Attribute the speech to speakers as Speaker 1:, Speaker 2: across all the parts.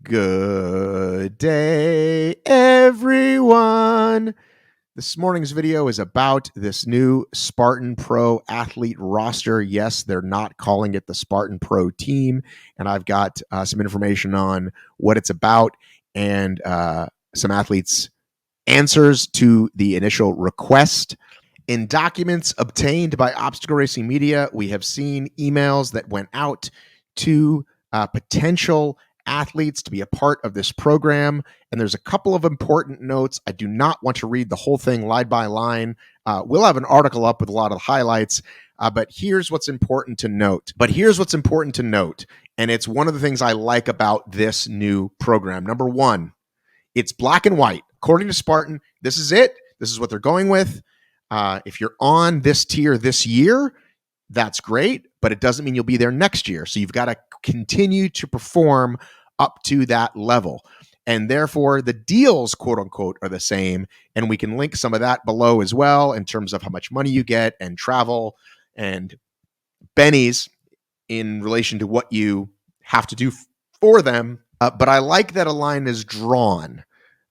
Speaker 1: Good day, everyone. This morning's video is about this new Spartan Pro athlete roster. Yes, they're not calling it the Spartan Pro team, and I've got some information on what it's about and some athletes' answers to the initial request. In documents obtained by Obstacle Racing Media, we have seen emails that went out to potential athletes to be a part of this program. And there's a couple of important notes. I do not want to read the whole thing line by line. We'll have an article up with a lot of the highlights. But here's what's important to note. And it's one of the things I like about this new program. Number one, it's black and white. According to Spartan, this is it. This is what they're going with. If you're on this tier this year, that's great, but it doesn't mean you'll be there next year. So you've got to continue to perform up to that level. And therefore, the deals, quote unquote, are the same. And we can link some of that below as well in terms of how much money you get and travel and bennies in relation to what you have to do for them. But I like that a line is drawn.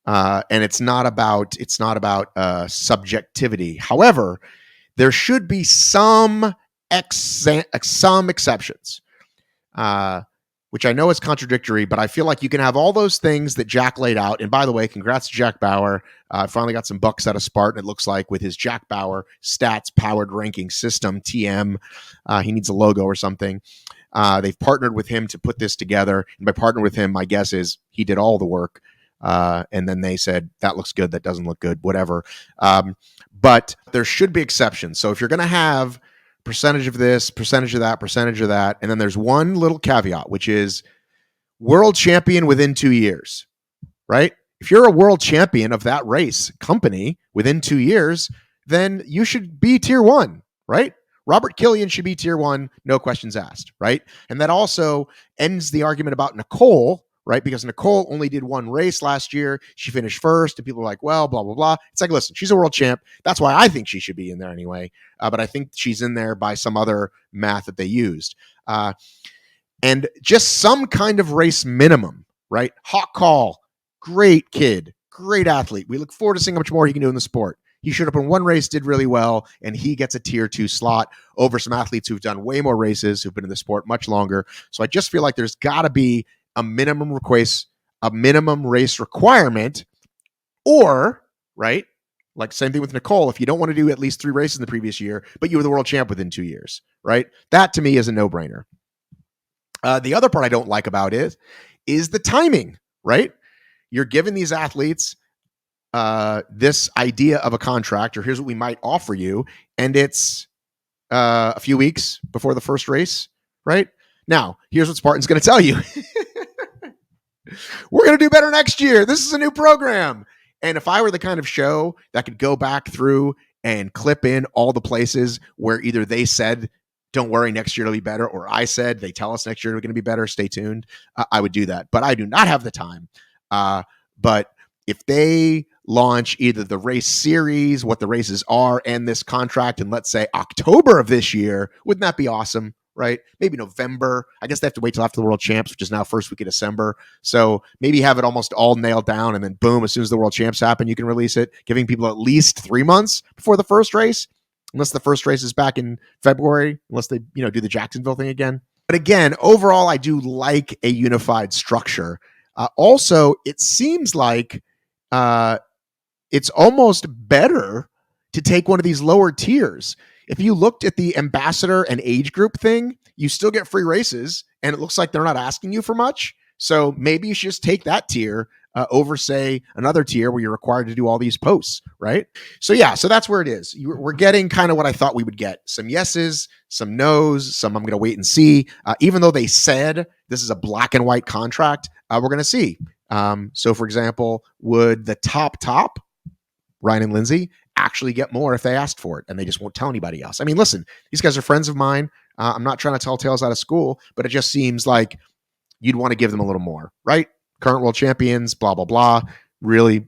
Speaker 1: And it's not about subjectivity. However, there should be some exceptions, which I know is contradictory, but I feel like you can have all those things that Jack laid out. And by the way, congrats to Jack Bauer. Finally got some bucks out of Spartan, it looks like, with his Jack Bauer stats powered ranking system, TM. He needs a logo or something. They've partnered with him to put this together. And by partnering with him, my guess is he did all the work. And then they said, that looks good, that doesn't look good, whatever. But there should be exceptions. So if you're going to have percentage of this, percentage of that, and then there's one little caveat, which is world champion within 2 years, right? If you're a world champion of that race company within 2 years, then you should be tier one, right? Robert Killian should be tier one, no questions asked, right? And that also ends the argument about Nicole, right? Because Nicole only did one race last year. She finished first, and people are like, well, blah, blah, blah. It's like, listen, she's a world champ. That's why I think she should be in there anyway. But I think she's in there by some other math that they used. And just some kind of race minimum, right? Hawk Call, great kid, great athlete. We look forward to seeing how much more he can do in the sport. He showed up in one race, did really well, and he gets a tier 2 slot over some athletes who've done way more races, who've been in the sport much longer. So I just feel like there's got to be a minimum race requirement, or, right, like same thing with Nicole, if you don't want to do at least 3 races in the previous year, but you were the world champ within 2 years, right? That to me is a no-brainer. The other part I don't like about it is the timing, right? You're giving these athletes this idea of a contract, or here's what we might offer you, and it's a few weeks before the first race, right? Now, here's what Spartan's going to tell you. We're going to do better next year. This is a new program. And if I were the kind of show that could go back through and clip in all the places where either they said, don't worry, next year it'll be better, or I said, they tell us next year we're going to be better, stay tuned, I would do that. But I do not have the time. But if they launch either the race series, what the races are, and this contract, and let's say October of this year, wouldn't that be awesome? Right? Maybe November. I guess they have to wait till after the World Champs, which is now first week of December. So maybe have it almost all nailed down, and then boom, as soon as the World Champs happen, you can release it, giving people at least 3 months before the first race, unless the first race is back in February, unless they, do the Jacksonville thing again. But again, overall, I do like a unified structure. Also, it seems like it's almost better to take one of these lower tiers. If you looked at the ambassador and age group thing, you still get free races, and it looks like they're not asking you for much. So maybe you should just take that tier over, say, another tier where you're required to do all these posts, right? So that's where it is. We're getting kind of what I thought we would get. Some yeses, some nos, some I'm going to wait and see. Even though they said this is a black and white contract, we're going to see. So, for example, would the top, Ryan and Lindsay, actually get more if they asked for it and they just won't tell anybody else? I mean, listen, these guys are friends of mine. I'm not trying to tell tales out of school, but it just seems like you'd want to give them a little more, right? Current world champions, blah, blah, blah, really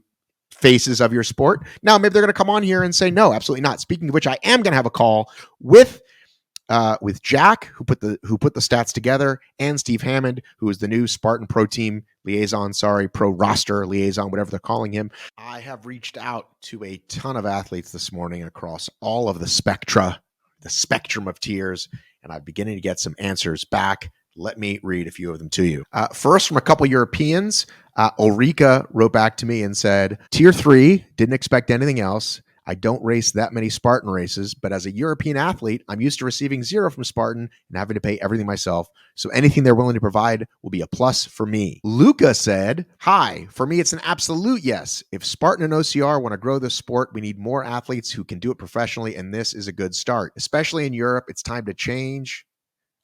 Speaker 1: faces of your sport. Now, maybe they're going to come on here and say, no, absolutely not. Speaking of which, I am going to have a call with with Jack, who put the stats together, and Steve Hammond, who is the new Spartan Pro Team liaison, Pro Roster liaison, whatever they're calling him. I have reached out to a ton of athletes this morning across all of the spectrum of tiers, and I'm beginning to get some answers back. Let me read a few of them to you. First, from a couple Europeans, Ulrika wrote back to me and said, Tier 3, didn't expect anything else. I don't race that many Spartan races, but as a European athlete, I'm used to receiving 0 from Spartan and having to pay everything myself. So anything they're willing to provide will be a plus for me. Luca said, hi, for me, it's an absolute yes. If Spartan and OCR want to grow this sport, we need more athletes who can do it professionally, and this is a good start. Especially in Europe, it's time to change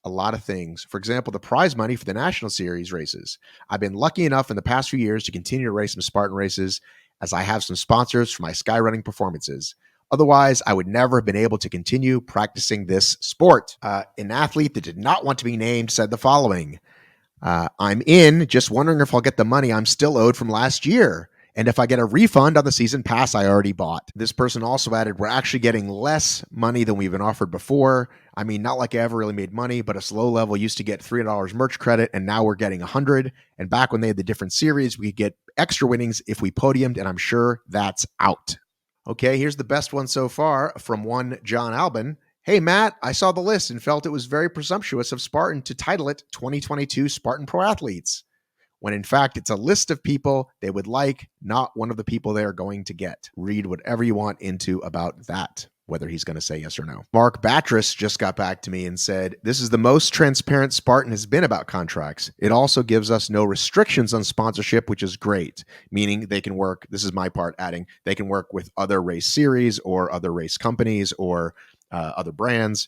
Speaker 1: a lot of things. For example, the prize money for the National Series races. I've been lucky enough in the past few years to continue to race some Spartan races as I have some sponsors for my skyrunning performances. Otherwise, I would never have been able to continue practicing this sport. An athlete that did not want to be named said the following. I'm in, just wondering if I'll get the money I'm still owed from last year. And if I get a refund on the season pass I already bought. This person also added, we're actually getting less money than we've been offered before. I mean, not like I ever really made money, but us low level used to get $300 merch credit, and now we're getting $100. And back when they had the different series, we could get extra winnings if we podiumed, and I'm sure that's out. Okay, here's the best one so far from one John Albin. Hey, Matt, I saw the list and felt it was very presumptuous of Spartan to title it 2022 Spartan Pro Athletes, when in fact it's a list of people they would like, not one of the people they are going to get. Read whatever you want into about that, whether he's going to say yes or no. Mark Battris just got back to me and said, this is the most transparent Spartan has been about contracts. It also gives us no restrictions on sponsorship, which is great, meaning they can work, this is my part adding, they can work with other race series or other race companies or other brands.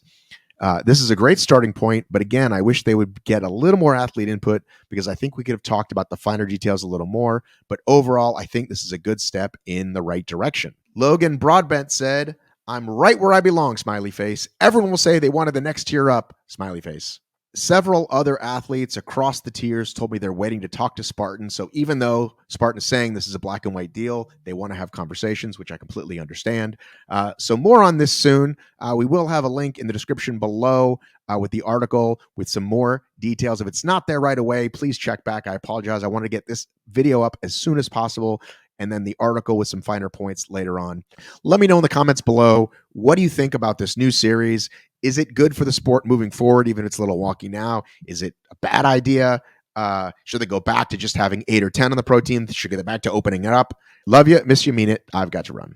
Speaker 1: This is a great starting point, but again, I wish they would get a little more athlete input because I think we could have talked about the finer details a little more. But overall, I think this is a good step in the right direction. Logan Broadbent said, I'm right where I belong, smiley face. Everyone will say they wanted the next tier up, smiley face. Several other athletes across the tiers told me they're waiting to talk to Spartan. So even though Spartan is saying this is a black and white deal, they want to have conversations, which I completely understand. So more on this soon. We will have a link in the description below with the article with some more details. If it's not there right away, please check back. I apologize. I want to get this video up as soon as possible, and then the article with some finer points later on. Let me know in the comments below, what do you think about this new series? Is it good for the sport moving forward, even if it's a little wonky now? Is it a bad idea? Should they go back to just having 8 or 10 on the pro team? Should they go back to opening it up? Love you. Miss you. Mean it. I've got to run.